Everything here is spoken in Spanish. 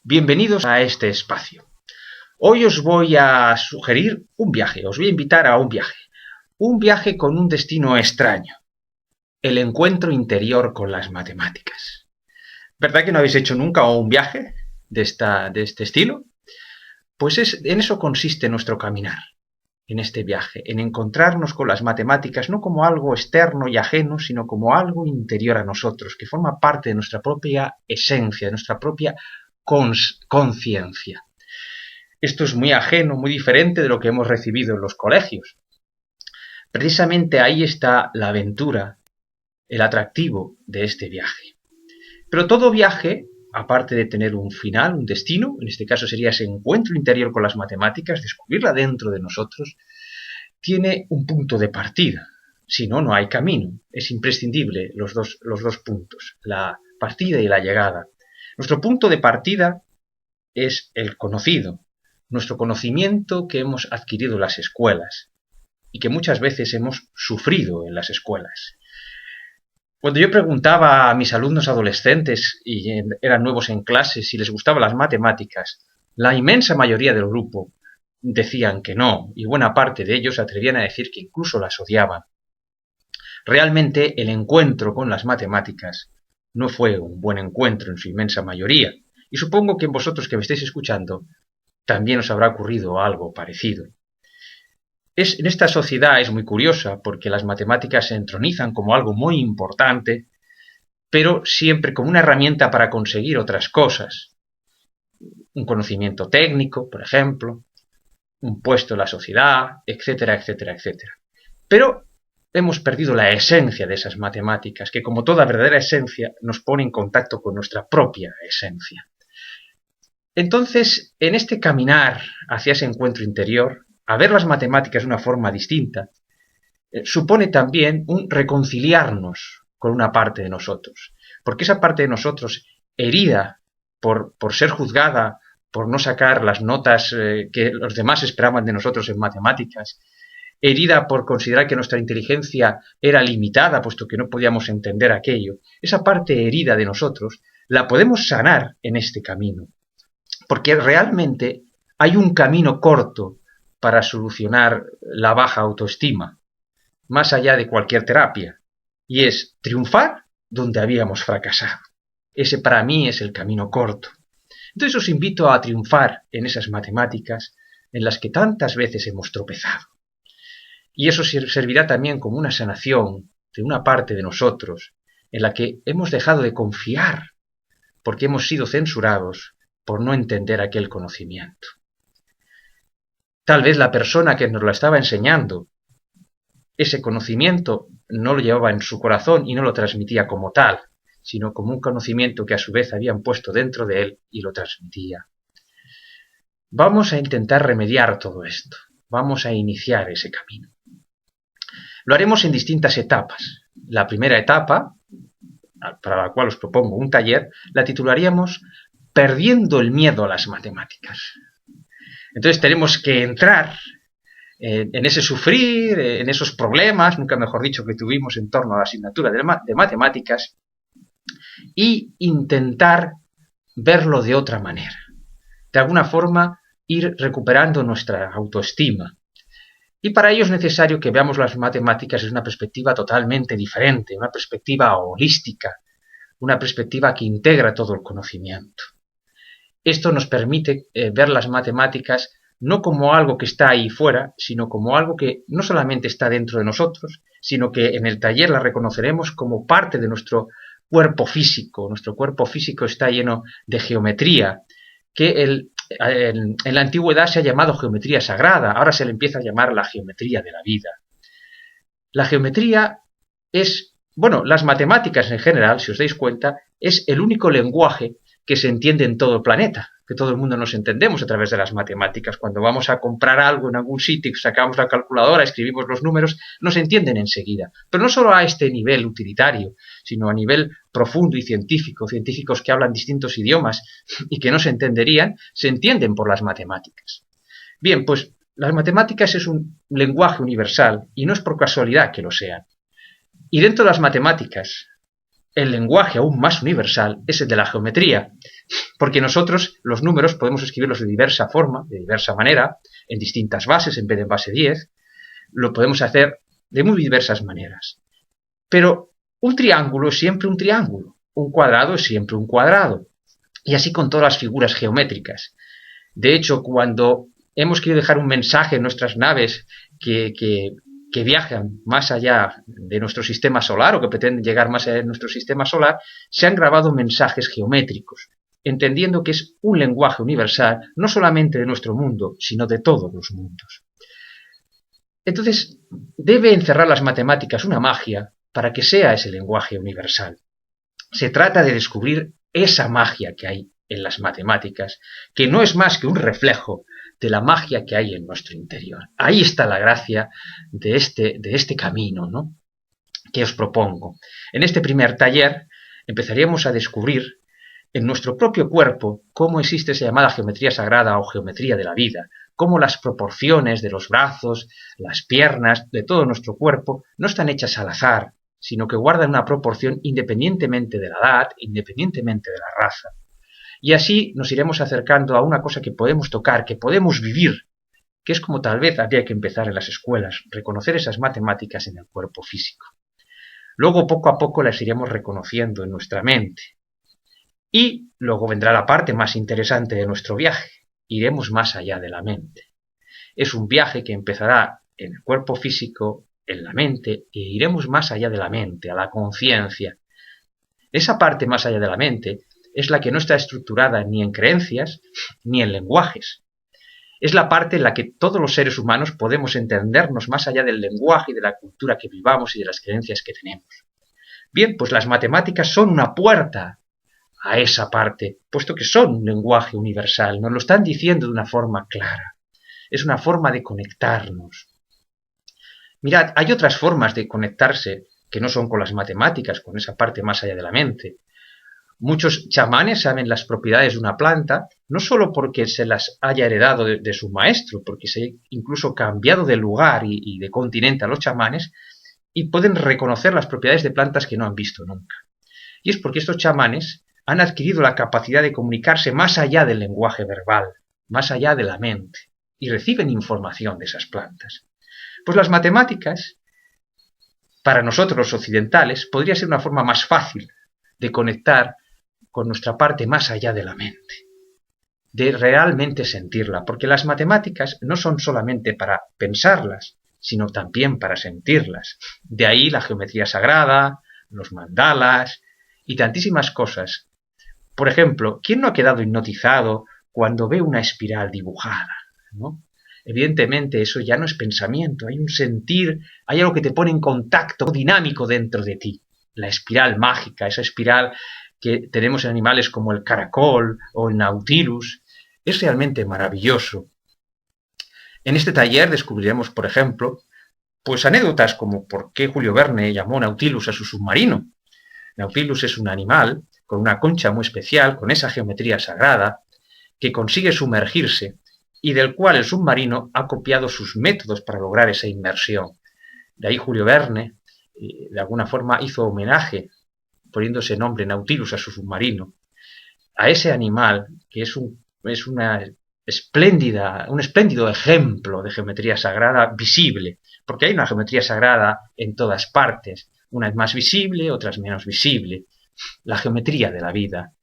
Bienvenidos a este espacio. Hoy os voy a sugerir un viaje, os voy a invitar a un viaje con un destino extraño, el encuentro interior con las matemáticas. ¿Verdad que no habéis hecho nunca un viaje de este estilo? Pues en eso consiste nuestro caminar, en este viaje, en encontrarnos con las matemáticas no como algo externo y ajeno, sino como algo interior a nosotros, que forma parte de nuestra propia esencia, de nuestra propia conciencia. Esto es muy ajeno, muy diferente de lo que hemos recibido en los colegios. Precisamente ahí está la aventura, el atractivo de este viaje. Pero todo viaje, aparte de tener un final, un destino, en este caso sería ese encuentro interior con las matemáticas, descubrirla dentro de nosotros, tiene un punto de partida. Si no, no hay camino. Es imprescindible los dos puntos, la partida y la llegada. Nuestro punto de partida es el conocido, nuestro conocimiento que hemos adquirido en las escuelas y que muchas veces hemos sufrido en las escuelas. Cuando yo preguntaba a mis alumnos adolescentes y eran nuevos en clase si les gustaban las matemáticas, la inmensa mayoría del grupo decían que no, y buena parte de ellos se atrevían a decir que incluso las odiaban. Realmente el encuentro con las matemáticas no fue un buen encuentro en su inmensa mayoría, y supongo que en vosotros que me estáis escuchando también os habrá ocurrido algo parecido. En esta sociedad es muy curiosa porque las matemáticas se entronizan como algo muy importante, pero siempre como una herramienta para conseguir otras cosas. Un conocimiento técnico, por ejemplo, un puesto en la sociedad, etcétera, etcétera, etcétera. Pero hemos perdido la esencia de esas matemáticas, que como toda verdadera esencia nos pone en contacto con nuestra propia esencia. Entonces, en este caminar hacia ese encuentro interior, a ver las matemáticas de una forma distinta, supone también un reconciliarnos con una parte de nosotros. Porque esa parte de nosotros, herida por ser juzgada, por no sacar las notas que los demás esperaban de nosotros en matemáticas, herida por considerar que nuestra inteligencia era limitada, puesto que no podíamos entender aquello, esa parte herida de nosotros la podemos sanar en este camino. Porque realmente hay un camino corto para solucionar la baja autoestima, más allá de cualquier terapia, y es triunfar donde habíamos fracasado. Ese para mí es el camino corto. Entonces os invito a triunfar en esas matemáticas en las que tantas veces hemos tropezado. Y eso servirá también como una sanación de una parte de nosotros en la que hemos dejado de confiar porque hemos sido censurados por no entender aquel conocimiento. Tal vez la persona que nos lo estaba enseñando, ese conocimiento no lo llevaba en su corazón y no lo transmitía como tal, sino como un conocimiento que a su vez habían puesto dentro de él y lo transmitía. Vamos a intentar remediar todo esto. Vamos a iniciar ese camino. Lo haremos en distintas etapas. La primera etapa, para la cual os propongo un taller, la titularíamos Perdiendo el miedo a las matemáticas. Entonces tenemos que entrar en ese sufrir, en esos problemas, nunca mejor dicho, que tuvimos en torno a la asignatura de matemáticas y intentar verlo de otra manera. De alguna forma, ir recuperando nuestra autoestima. Y para ello es necesario que veamos las matemáticas desde una perspectiva totalmente diferente, una perspectiva holística, una perspectiva que integra todo el conocimiento. Esto nos permite ver las matemáticas no como algo que está ahí fuera, sino como algo que no solamente está dentro de nosotros, sino que en el taller la reconoceremos como parte de nuestro cuerpo físico. Nuestro cuerpo físico está lleno de geometría, que en la antigüedad se ha llamado geometría sagrada, ahora se le empieza a llamar la geometría de la vida. La geometría es, las matemáticas en general, si os dais cuenta, es el único lenguaje que se entiende en todo el planeta, que todo el mundo nos entendemos a través de las matemáticas. Cuando vamos a comprar algo en algún sitio, sacamos la calculadora, escribimos los números, nos entienden enseguida. Pero no solo a este nivel utilitario, sino a nivel profundo y científico. Científicos que hablan distintos idiomas y que no se entenderían, se entienden por las matemáticas. Bien, pues las matemáticas es un lenguaje universal y no es por casualidad que lo sean. Y dentro de las matemáticas, el lenguaje aún más universal es el de la geometría. Porque nosotros los números podemos escribirlos de diversa forma, de diversa manera, en distintas bases en vez de en base 10. Lo podemos hacer de muy diversas maneras. Pero un triángulo es siempre un triángulo, un cuadrado es siempre un cuadrado. Y así con todas las figuras geométricas. De hecho, cuando hemos querido dejar un mensaje en nuestras naves que viajan más allá de nuestro sistema solar o que pretenden llegar más allá de nuestro sistema solar, se han grabado mensajes geométricos, entendiendo que es un lenguaje universal no solamente de nuestro mundo, sino de todos los mundos. Entonces, debe encerrar las matemáticas una magia para que sea ese lenguaje universal. Se trata de descubrir esa magia que hay en las matemáticas, que no es más que un reflejo de la magia que hay en nuestro interior. Ahí está la gracia de este camino, ¿no?, que os propongo. En este primer taller empezaríamos a descubrir en nuestro propio cuerpo cómo existe esa llamada geometría sagrada o geometría de la vida, cómo las proporciones de los brazos, las piernas, de todo nuestro cuerpo no están hechas al azar, sino que guardan una proporción independientemente de la edad, independientemente de la raza. Y así nos iremos acercando a una cosa que podemos tocar, que podemos vivir, que es como tal vez habría que empezar en las escuelas, reconocer esas matemáticas en el cuerpo físico. Luego, poco a poco, las iremos reconociendo en nuestra mente. Y luego vendrá la parte más interesante de nuestro viaje. Iremos más allá de la mente. Es un viaje que empezará en el cuerpo físico, en la mente, e iremos más allá de la mente, a la conciencia. Esa parte más allá de la mente es la que no está estructurada ni en creencias ni en lenguajes. Es la parte en la que todos los seres humanos podemos entendernos más allá del lenguaje y de la cultura que vivamos y de las creencias que tenemos. Bien, pues las matemáticas son una puerta a esa parte, puesto que son un lenguaje universal, nos lo están diciendo de una forma clara. Es una forma de conectarnos. Mirad, hay otras formas de conectarse que no son con las matemáticas, con esa parte más allá de la mente. Muchos chamanes saben las propiedades de una planta, no solo porque se las haya heredado de su maestro, porque se ha incluso cambiado de lugar y de continente a los chamanes, y pueden reconocer las propiedades de plantas que no han visto nunca. Y es porque estos chamanes han adquirido la capacidad de comunicarse más allá del lenguaje verbal, más allá de la mente, y reciben información de esas plantas. Pues las matemáticas, para nosotros los occidentales, podría ser una forma más fácil de conectar con nuestra parte más allá de la mente, de realmente sentirla, porque las matemáticas no son solamente para pensarlas, sino también para sentirlas. De ahí la geometría sagrada, los mandalas y tantísimas cosas. Por ejemplo, ¿quién no ha quedado hipnotizado cuando ve una espiral dibujada, ¿no? Evidentemente eso ya no es pensamiento, hay un sentir, hay algo que te pone en contacto dinámico dentro de ti. La espiral mágica, esa espiral que tenemos en animales como el caracol o el nautilus, es realmente maravilloso. En este taller descubriremos, por ejemplo, pues anécdotas como por qué Julio Verne llamó Nautilus a su submarino. Nautilus es un animal con una concha muy especial, con esa geometría sagrada, que consigue sumergirse y del cual el submarino ha copiado sus métodos para lograr esa inmersión. De ahí Julio Verne, de alguna forma, hizo homenaje, poniéndose nombre Nautilus a su submarino, a ese animal que es un espléndido ejemplo de geometría sagrada visible, porque hay una geometría sagrada en todas partes, una es más visible, otra es menos visible, la geometría de la vida.